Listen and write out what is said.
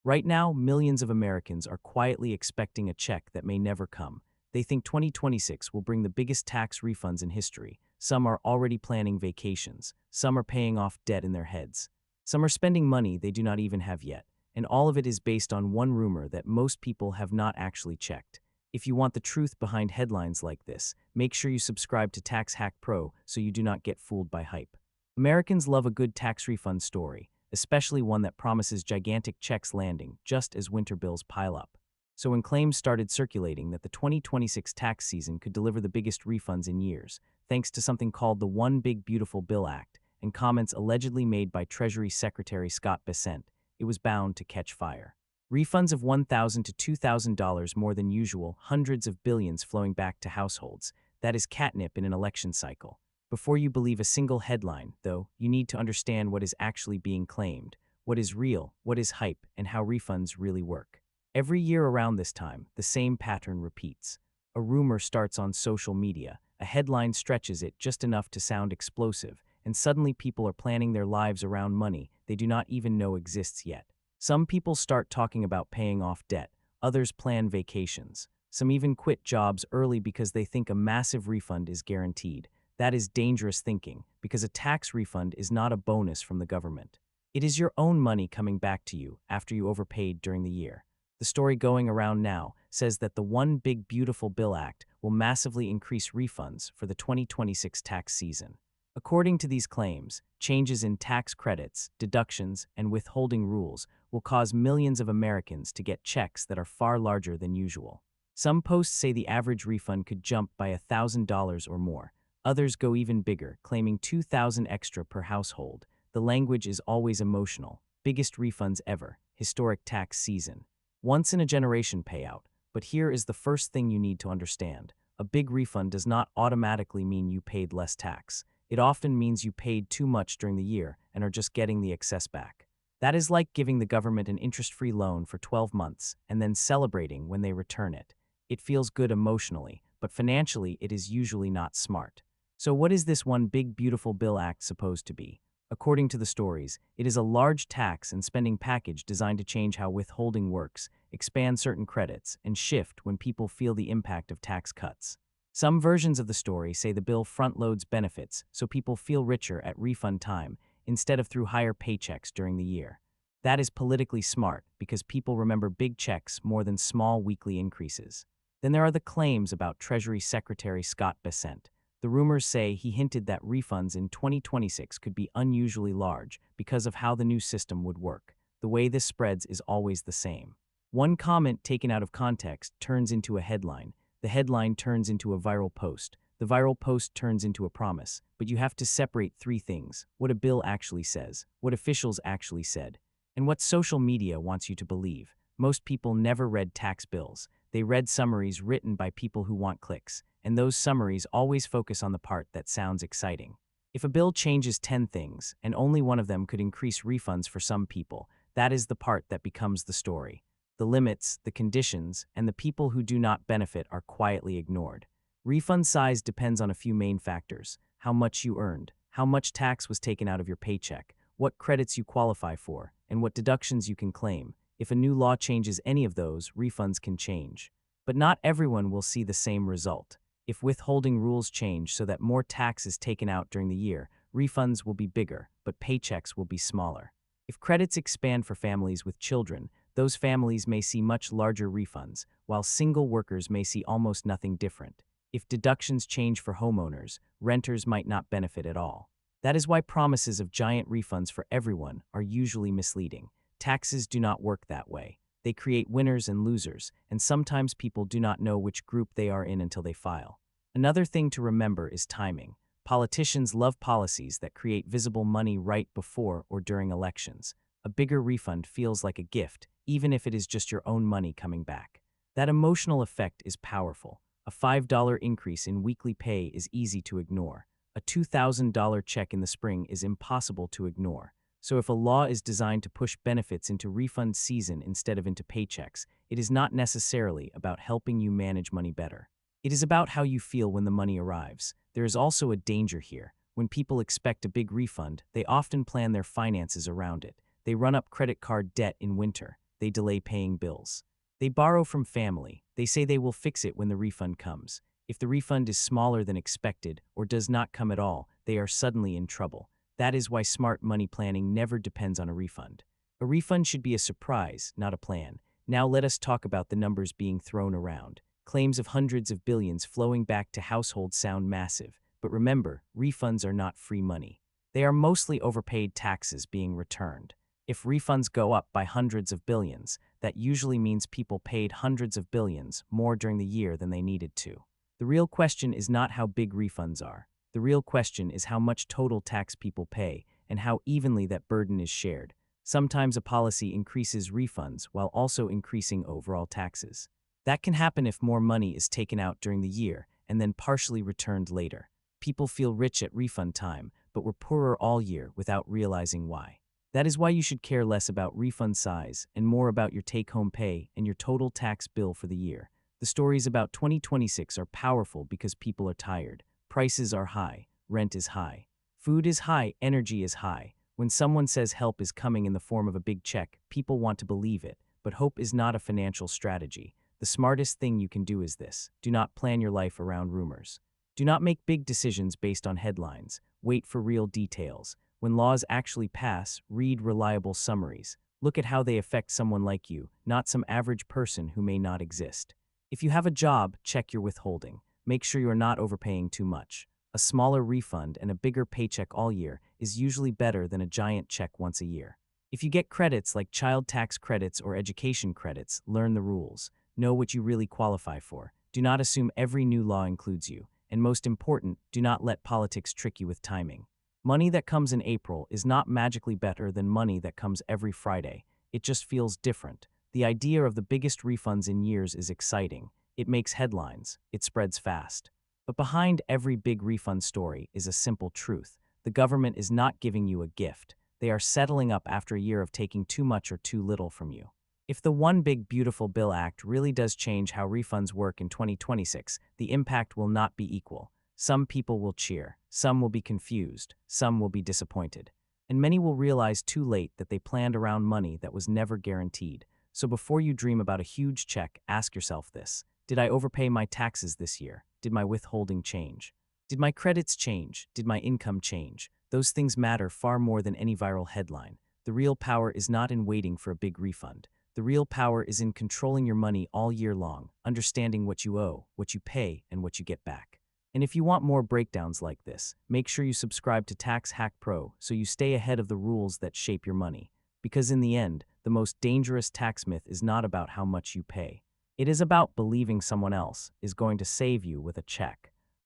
Right now, millions of Americans are quietly expecting a check that may never come. They think 2026 will bring the biggest tax refunds in history. Some are already planning vacations. Some are paying off debt in their heads. Some are spending money they do not even have yet. And all of it is based on one rumor that most people have not actually checked. If you want the truth behind headlines like this, make sure you subscribe to Tax Hack Pro so you do not get fooled by hype. Americans love a good tax refund story, especially one that promises gigantic checks landing just as winter bills pile up. So when claims started circulating that the 2026 tax season could deliver the biggest refunds in years, thanks to something called the One Big Beautiful Bill Act, and comments allegedly made by Treasury Secretary Scott Bessent, it was bound to catch fire. Refunds of $1,000 to $2,000 more than usual, hundreds of billions flowing back to households. That is catnip in an election cycle. Before you believe a single headline, though, you need to understand what is actually being claimed, what is real, what is hype, and how refunds really work. Every year around this time, the same pattern repeats. A rumor starts on social media, a headline stretches it just enough to sound explosive, and suddenly people are planning their lives around money they do not even know exists yet. Some people start talking about paying off debt, others plan vacations. Some even quit jobs early because they think a massive refund is guaranteed. That is dangerous thinking, because a tax refund is not a bonus from the government. It is your own money coming back to you after you overpaid during the year. The story going around now says that the One Big Beautiful Bill Act will massively increase refunds for the 2026 tax season. According to these claims, changes in tax credits, deductions, and withholding rules will cause millions of Americans to get checks that are far larger than usual. Some posts say the average refund could jump by $1,000 or more. Others go even bigger, claiming $2,000 extra per household. The language is always emotional. Biggest refunds ever. Historic tax season. Once in a generation payout. But here is the first thing you need to understand. A big refund does not automatically mean you paid less tax. It often means you paid too much during the year and are just getting the excess back. That is like giving the government an interest-free loan for 12 months and then celebrating when they return it. It feels good emotionally, but financially it is usually not smart. So what is this One Big Beautiful Bill Act supposed to be? According to the stories, it is a large tax and spending package designed to change how withholding works, expand certain credits, and shift when people feel the impact of tax cuts. Some versions of the story say the bill front-loads benefits so people feel richer at refund time instead of through higher paychecks during the year. That is politically smart because people remember big checks more than small weekly increases. Then there are the claims about Treasury Secretary Scott Bessent. The rumors say he hinted that refunds in 2026 could be unusually large because of how the new system would work. The way this spreads is always the same. One comment taken out of context turns into a headline. The headline turns into a viral post. The viral post turns into a promise. But you have to separate three things: what a bill actually says, what officials actually said, and what social media wants you to believe. Most people never read tax bills. They read summaries written by people who want clicks, and those summaries always focus on the part that sounds exciting. If a bill changes 10 things, and only one of them could increase refunds for some people, that is the part that becomes the story. The limits, the conditions, and the people who do not benefit are quietly ignored. Refund size depends on a few main factors: how much you earned, how much tax was taken out of your paycheck, what credits you qualify for, and what deductions you can claim. If a new law changes any of those, refunds can change. But not everyone will see the same result. If withholding rules change so that more tax is taken out during the year, refunds will be bigger, but paychecks will be smaller. If credits expand for families with children, those families may see much larger refunds, while single workers may see almost nothing different. If deductions change for homeowners, renters might not benefit at all. That is why promises of giant refunds for everyone are usually misleading. Taxes do not work that way. They create winners and losers, and sometimes people do not know which group they are in until they file. Another thing to remember is timing. Politicians love policies that create visible money right before or during elections. A bigger refund feels like a gift, even if it is just your own money coming back. That emotional effect is powerful. A $5 increase in weekly pay is easy to ignore. A $2,000 check in the spring is impossible to ignore. So if a law is designed to push benefits into refund season instead of into paychecks, it is not necessarily about helping you manage money better. It is about how you feel when the money arrives. There is also a danger here. When people expect a big refund, they often plan their finances around it. They run up credit card debt in winter. they delay paying bills. They borrow from family. They say they will fix it when the refund comes. If the refund is smaller than expected or does not come at all, they are suddenly in trouble. That is why smart money planning never depends on a refund. A refund should be a surprise, not a plan. Now let us talk about the numbers being thrown around. Claims of hundreds of billions flowing back to households sound massive, but remember, refunds are not free money. They are mostly overpaid taxes being returned. If refunds go up by hundreds of billions, that usually means people paid hundreds of billions more during the year than they needed to. The real question is not how big refunds are. The real question is how much total tax people pay and how evenly that burden is shared. Sometimes a policy increases refunds while also increasing overall taxes. That can happen if more money is taken out during the year and then partially returned later. People feel rich at refund time, but were poorer all year without realizing why. That is why you should care less about refund size and more about your take-home pay and your total tax bill for the year. The stories about 2026 are powerful because people are tired. Prices are high, rent is high, food is high, energy is high. When someone says help is coming in the form of a big check, people want to believe it, but hope is not a financial strategy. The smartest thing you can do is this: do not plan your life around rumors. Do not make big decisions based on headlines. Wait for real details. When laws actually pass, read reliable summaries. Look at how they affect someone like you, not some average person who may not exist. If you have a job, check your withholding. Make sure you are not overpaying too much. A smaller refund and a bigger paycheck all year is usually better than a giant check once a year. If you get credits like child tax credits or education credits, learn the rules. Know what you really qualify for. Do not assume every new law includes you. And most important, do not let politics trick you with timing. Money that comes in April is not magically better than money that comes every Friday. It just feels different. The idea of the biggest refunds in years is exciting. It makes headlines. It spreads fast. But behind every big refund story is a simple truth. The government is not giving you a gift. They are settling up after a year of taking too much or too little from you. If the One Big Beautiful Bill Act really does change how refunds work in 2026, the impact will not be equal. Some people will cheer, some will be confused, some will be disappointed, and many will realize too late that they planned around money that was never guaranteed. So before you dream about a huge check, ask yourself this: did I overpay my taxes this year? Did my withholding change? Did my credits change? Did my income change? Those things matter far more than any viral headline. The real power is not in waiting for a big refund. The real power is in controlling your money all year long, understanding what you owe, what you pay, and what you get back. And if you want more breakdowns like this, make sure you subscribe to Tax Hack Pro so you stay ahead of the rules that shape your money. Because in the end, the most dangerous tax myth is not about how much you pay. It is about believing someone else is going to save you with a check.